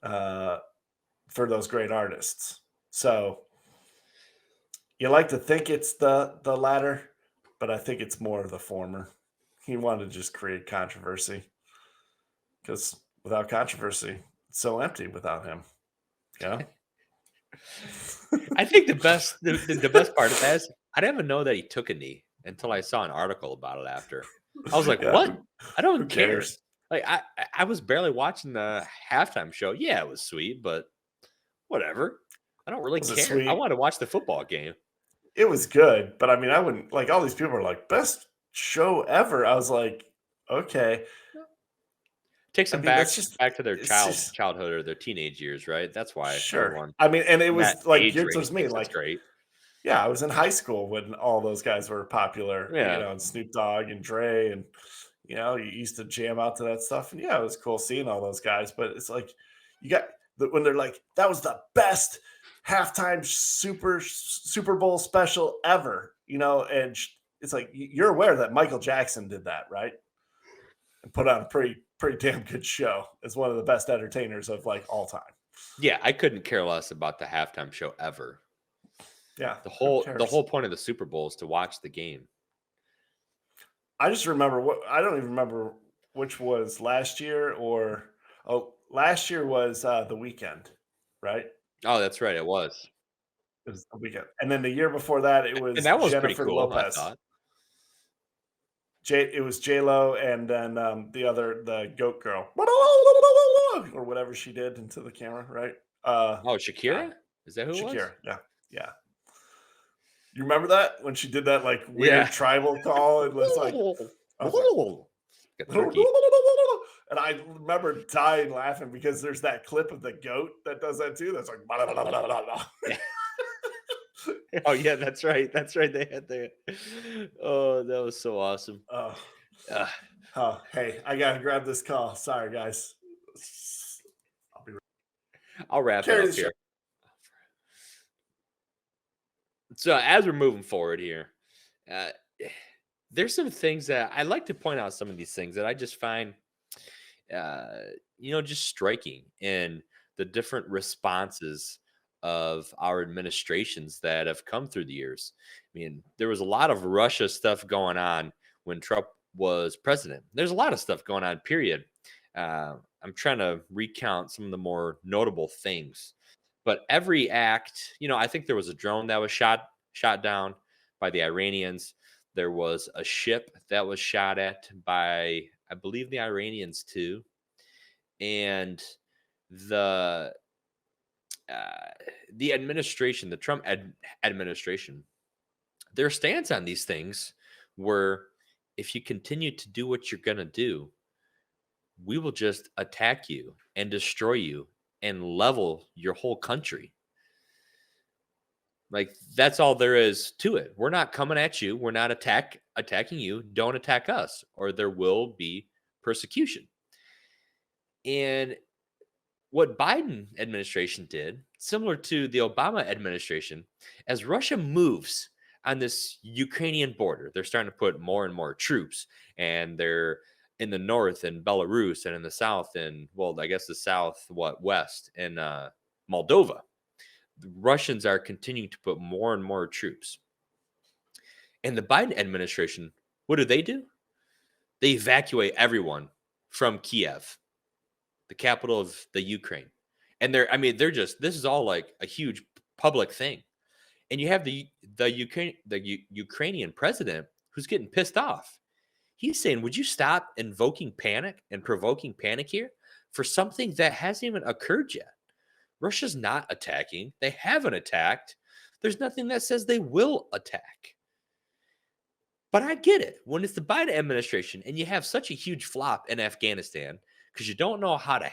for those great artists. So you like to think it's the latter, but I think it's more of the former. He wanted to just create controversy, because without controversy, it's so empty without him. I think the best part of that is I didn't even know that he took a knee until I saw an article about it after. I was like, Yeah. what? I Who don't care. cares? Like, I was barely watching the halftime show. Yeah, it was sweet, but whatever. I don't really Was it care. sweet? I want to watch the football game. It was good, but I mean, I wouldn't, like, all these people are like, best show ever. I was like, okay. Takes I them mean, that's back to their it's just- childhood or their teenage years, right? That's why Sure. everyone I mean, and it in was that like, age yours range was me. thinks that's Like, great. yeah, I was in high school when all those guys were popular, Yeah. and Snoop Dogg and Dre, and you used to jam out to that stuff. And yeah, it was cool seeing all those guys. But it's like, you got when they're like, that was the best halftime Super Bowl special ever, and it's like, you're aware that Michael Jackson did that, right? And put on a pretty damn good show as one of the best entertainers of, like, all time. Yeah, I couldn't care less about the halftime show ever. Yeah, The who whole cares? point of the Super Bowl is to watch the game. I just remember I don't even remember which was last year last year was The Weekend, right? Oh, that's right. It was. It was The Weekend, and then the year before that it And was that was pretty Jennifer cool, I Lopez. thought. It was J-Lo, and then the goat girl, or whatever she did into the camera, right? Oh, Shakira? Is that who it was? Shakira, yeah. You remember that when she did that, like, weird Yeah. tribal call, and was like, I was like, Got turkey. and I remember dying laughing because there's that clip of the goat that does that too. That's like, Oh yeah, that's right. That's right. They had that. Oh, that was so awesome. Oh, hey, I gotta grab this call. Sorry, guys. I'll wrap Carry it the up show. here. So as we're moving forward here, there's some things that I like to point out. Some of these things that I just find, just striking in the different responses of our administrations that have come through the years. I mean, there was a lot of Russia stuff going on when Trump was president. There's a lot of stuff going on, period. I'm trying to recount some of the more notable things. But every act, I think there was a drone that was shot down by the Iranians. There was a ship that was shot at by, I believe, the Iranians too. And the administration, the Trump administration, their stance on these things were, if you continue to do what you're going to do, we will just attack you and destroy you and level your whole country. Like, that's all there is to it. We're not coming at you. We're not attacking you. Don't attack us, or there will be persecution. And what Biden administration did, similar to the Obama administration, as Russia moves on this Ukrainian border, they're starting to put more and more troops, and they're in the north in Belarus, and in the south in, well, I guess the south, west in Moldova. The Russians are continuing to put more and more troops. And the Biden administration, what do? They evacuate everyone from Kiev, the capital of the Ukraine. And they're just, this is all like a huge public thing. And you have the Ukrainian president who's getting pissed off. He's saying, would you stop invoking panic and provoking panic here for something that hasn't even occurred yet? Russia's not attacking. They haven't attacked. There's nothing that says they will attack. But I get it. When it's the Biden administration and you have such a huge flop in Afghanistan because you don't know how to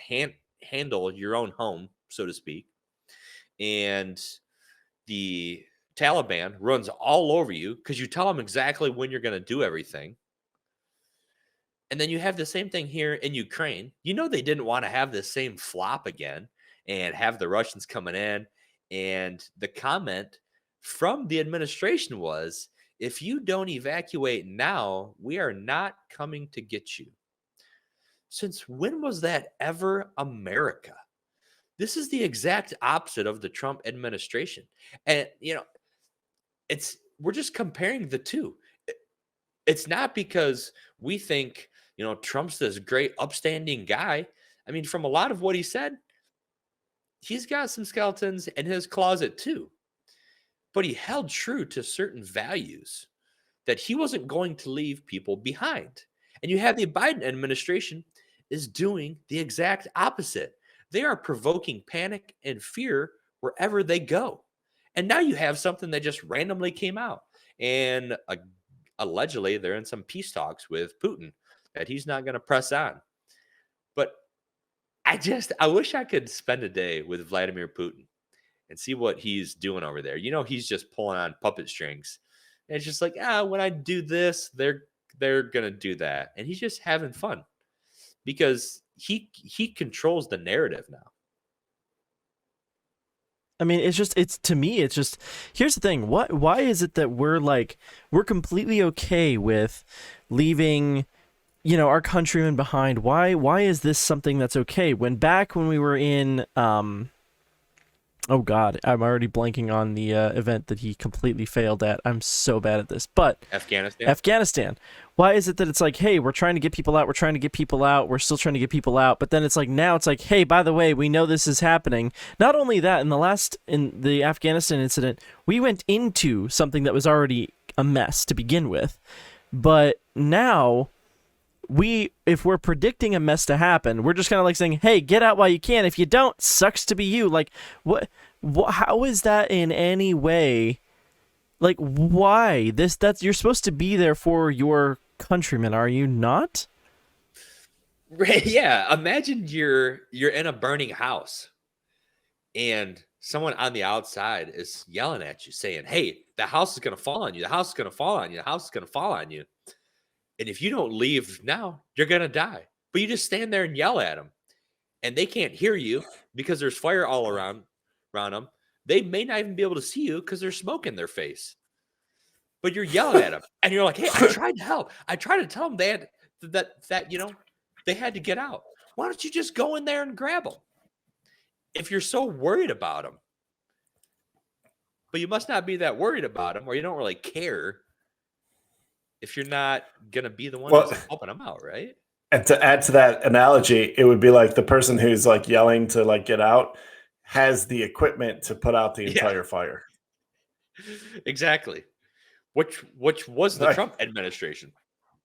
handle your own home, so to speak, and the Taliban runs all over you because you tell them exactly when you're going to do everything. And then you have the same thing here in Ukraine. You know, they didn't want to have the same flop again and have the Russians coming in. And the comment from the administration was, if you don't evacuate now, we are not coming to get you. Since when was that ever America? This is the exact opposite of the Trump administration. And, we're just comparing the two. It's not because we think, Trump's this great upstanding guy. I mean, from a lot of what he said, he's got some skeletons in his closet too. But he held true to certain values that he wasn't going to leave people behind. And you have the Biden administration is doing the exact opposite. They are provoking panic and fear wherever they go. And now you have something that just randomly came out. And allegedly, they're in some peace talks with Putin that he's not going to press on. But I wish I could spend a day with Vladimir Putin and see what he's doing over there. He's just pulling on puppet strings. And it's just like, when I do this, they're going to do that. And he's just having fun because he controls the narrative now. I mean, to me, here's the thing. Why is it that we're completely okay with leaving, our countrymen behind? Why is this something that's okay? When we were in, oh God, I'm already blanking on the event that he completely failed at. I'm so bad at this. But Afghanistan. Why is it that it's like, hey, we're trying to get people out. We're still trying to get people out. But then it's like, now it's like, hey, by the way, we know this is happening. Not only that, in the Afghanistan incident, we went into something that was already a mess to begin with. But now if we're predicting a mess to happen, we're just kind of like saying, hey, get out while you can. If you don't, sucks to be you. Like, how is that in any way? Like, why? You're supposed to be there for your countrymen, are you not? Right, yeah. Imagine you're in a burning house and someone on the outside is yelling at you saying, hey, the house is going to fall on you. The house is going to fall on you. The house is going to fall on you. And if you don't leave now, you're going to die. But you just stand there and yell at them. And they can't hear you because there's fire all around them. They may not even be able to see you because there's smoke in their face. But you're yelling at them. And you're like, hey, I tried to help. I tried to tell them they had they had to get out. Why don't you just go in there and grab them? If you're so worried about them. But you must not be that worried about them, or you don't really care if you're not going to be the one who's helping them out, right? And to add to that analogy, it would be like the person who's like yelling to like get out has the equipment to put out the entire fire. Exactly. Which was the Trump administration.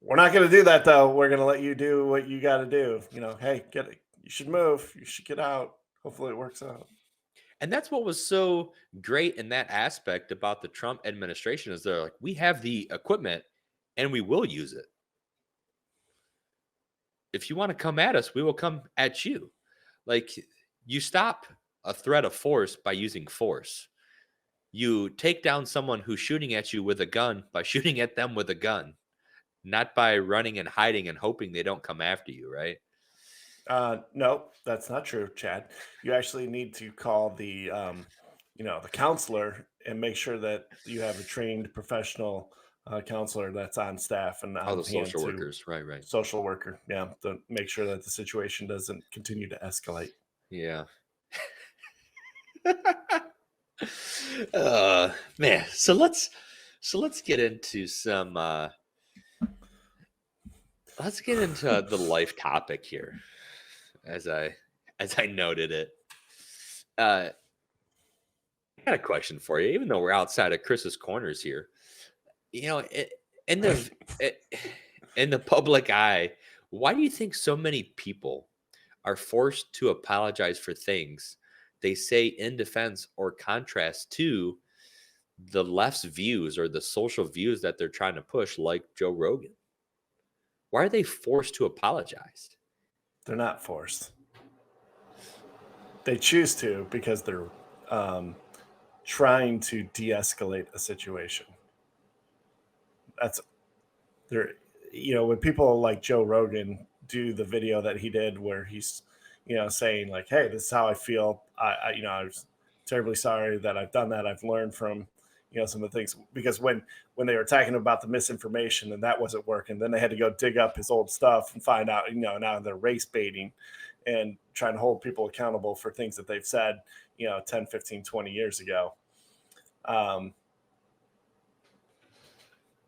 We're not going to do that, though. We're going to let you do what you got to do. Hey, you should move. You should get out. Hopefully it works out. And that's what was so great in that aspect about the Trump administration is they're like, we have the equipment and we will use it. If you want to come at us, we will come at you. Like, you stop a threat of force by using force. You take down someone who's shooting at you with a gun by shooting at them with a gun, not by running and hiding and hoping they don't come after you, right? No, that's not true, Chad. You actually need to call the counselor and make sure that you have a trained professional counselor that's on staff and on the social workers, right. Social worker, yeah, to make sure that the situation doesn't continue to escalate. Yeah. Man, so let's So let's get into some. Let's get into the life topic here, as I noted it. I got a question for you. Even though we're outside of Chris's corners here, in the public eye, why do you think so many people are forced to apologize for things they say in defense or contrast to the left's views or the social views that they're trying to push, like Joe Rogan? Why are they forced to apologize? They're not forced. They choose to because they're trying to de-escalate a situation. When people like Joe Rogan do the video that he did where he's, saying like, hey, this is how I feel. I was terribly sorry that I've done that. I've learned from, some of the things, because when they were talking about the misinformation and that wasn't working, then they had to go dig up his old stuff and find out, now they're race baiting and trying to hold people accountable for things that they've said, 10, 15, 20 years ago.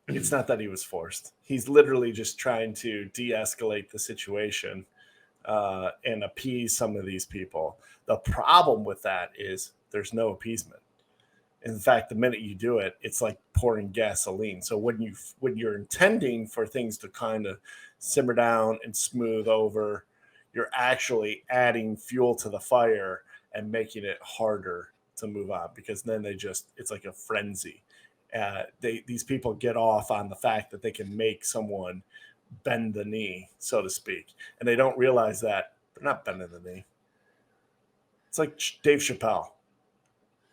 It's not that he was forced. He's literally just trying to de-escalate the situation and appease some of these people. The problem with that is there's no appeasement. In fact, the minute you do it, it's like pouring gasoline. So when you're intending for things to kind of simmer down and smooth over, you're actually adding fuel to the fire and making it harder to move on, because then it's like a frenzy. These people get off on the fact that they can make someone bend the knee, so to speak. And they don't realize that they're not bending the knee. It's like Dave Chappelle.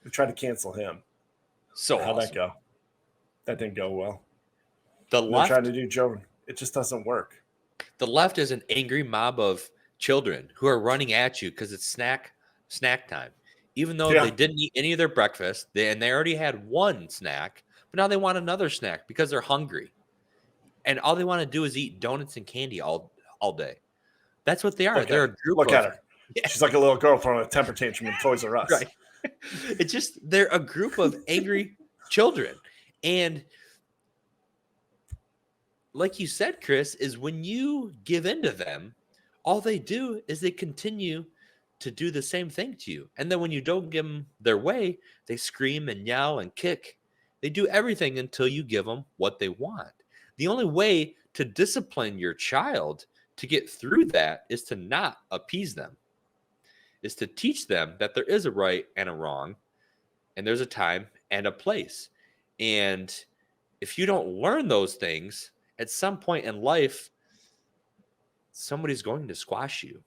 We tried to cancel him. So how'd awesome. that go? That didn't go well. The left trying to do Joe. It just doesn't work. The left is an angry mob of children who are running at you because it's snack time. Even though they didn't eat any of their breakfast, they already had one snack, but now they want another snack because they're hungry. And all they want to do is eat donuts and candy all day. That's what they are. They're a group. Look at her. Yeah. She's like a little girl throwing a temper tantrum in Toys R Us. Right. It's just they're a group of angry children. And like you said, Chris, is when you give in to them, all they do is they continue to do the same thing to you. And then when you don't give them their way, they scream and yell and kick. They do everything until you give them what they want. The only way to discipline your child to get through that is to not appease them, is to teach them that there is a right and a wrong, and there's a time and a place. And if you don't learn those things, at some point in life, somebody's going to squash you.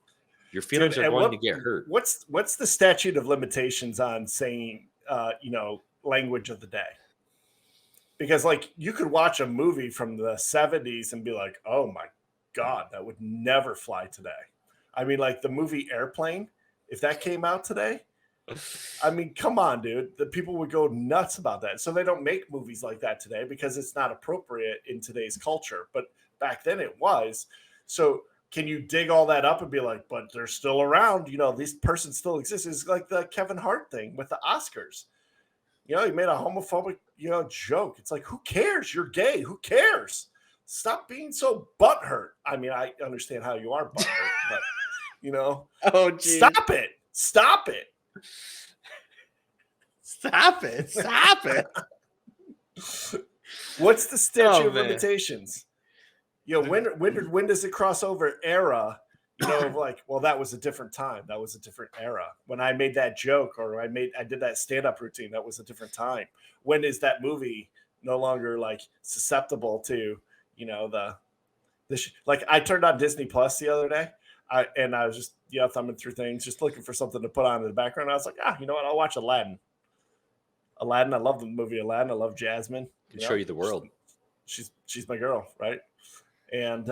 Your feelings are going to get hurt. What's the statute of limitations on saying, language of the day? Because you could watch a movie from the 70s and be like, oh my God, that would never fly today. I mean, like the movie Airplane, if that came out today, I mean, come on, dude. The people would go nuts about that. So they don't make movies like that today because it's not appropriate in today's culture. But back then it was. So can you dig all that up and be like, but they're still around? This person still exists. It's like the Kevin Hart thing with the Oscars. He made a homophobic, joke. It's like, who cares? You're gay. Who cares? Stop being so butthurt. I mean, I understand how you are butthurt, but, oh, geez. Stop it. Stop it. Stop it. Stop it. What's the statute of limitations? When does it cross over era? That was a different time. That was a different era. When I made that joke or I did that stand-up routine, that was a different time. When is that movie no longer susceptible to, I turned on Disney Plus the other day. I was just, thumbing through things, just looking for something to put on in the background. I was like, you know what? I'll watch Aladdin. I love the movie Aladdin. I love Jasmine. Show you the world. She's my girl, right? And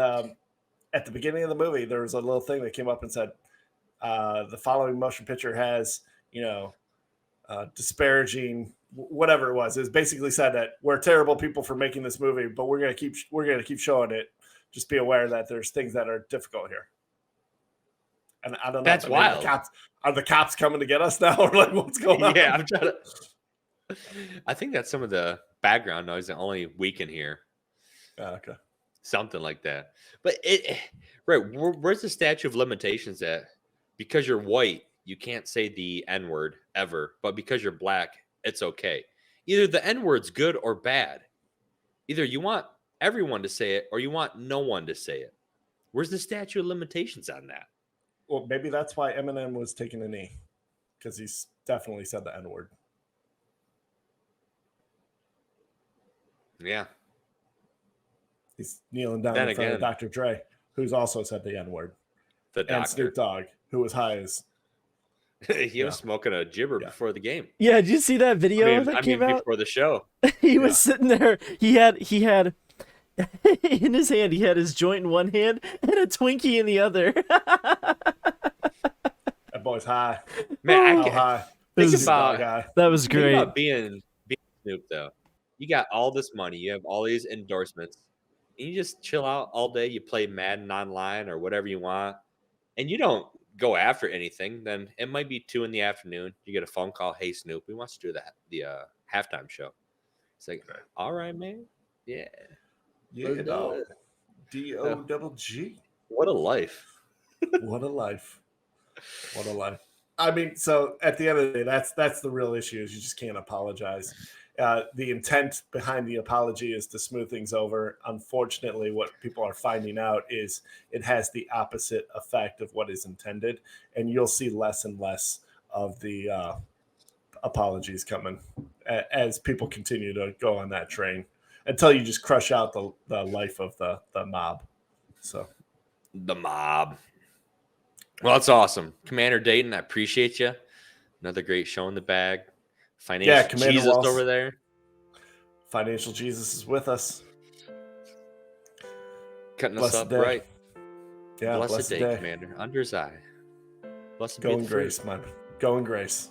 at the beginning of the movie, there was a little thing that came up and said, the following motion picture has, disparaging whatever it was. It basically said that we're terrible people for making this movie, but we're gonna keep showing it. Just be aware that there's things that are difficult here. And I don't know. That's wild. Are the cops coming to get us now, or what's going on? Yeah, I'm trying to. I think that's some of the background noise that only we can hear. Okay. Something like that. But right, where's the statute of limitations at? Because you're white, you can't say the N-word ever, but because you're black, it's okay. Either the N-word's good or bad. Either you want everyone to say it or you want no one to say it. Where's the statute of limitations on that? Well, maybe that's why Eminem was taking a knee, because he's definitely said the N-word. Yeah. He's kneeling down Then in front of again- Dr. Dre, who's also said the N-word. The And doctor. Snoop Dogg, who was high as... He was smoking a gibber before the game. Yeah, did you see that video that came out? Before the show. He was sitting there. He had in his hand. He had his joint in one hand and a Twinkie in the other. That boy's high. Man, How high? think Snoop about- Dogg high. That was Think great. about being Snoop though. You got all this money, you have all these endorsements, and you just chill out all day. You play Madden online or whatever you want, and you don't go after anything. Then it might be 2 PM. You get a phone call, "Hey Snoop, we want to do the halftime show." It's like, all right, man, yeah. Yeah, Let's do dog. it. D-O-double-G. What a life. What a life. What a life. I mean, so at the end of the day, that's the real issue, is you just can't apologize. The intent behind the apology is to smooth things over. Unfortunately, what people are finding out is it has the opposite effect of what is intended, and you'll see less and less of the apologies coming as people continue to go on that train until you just crush out the life of the mob. So The mob. Well, that's awesome. Commander Dayton, I appreciate you. Another great show in the bag. Financial Commander Jesus Walls. over there. Financial Jesus is with us. Cutting us Blessed up day. right. Yeah, blessed day, Commander. Under his eye. Blessed Go be in the fruit. grace, man. Go in grace.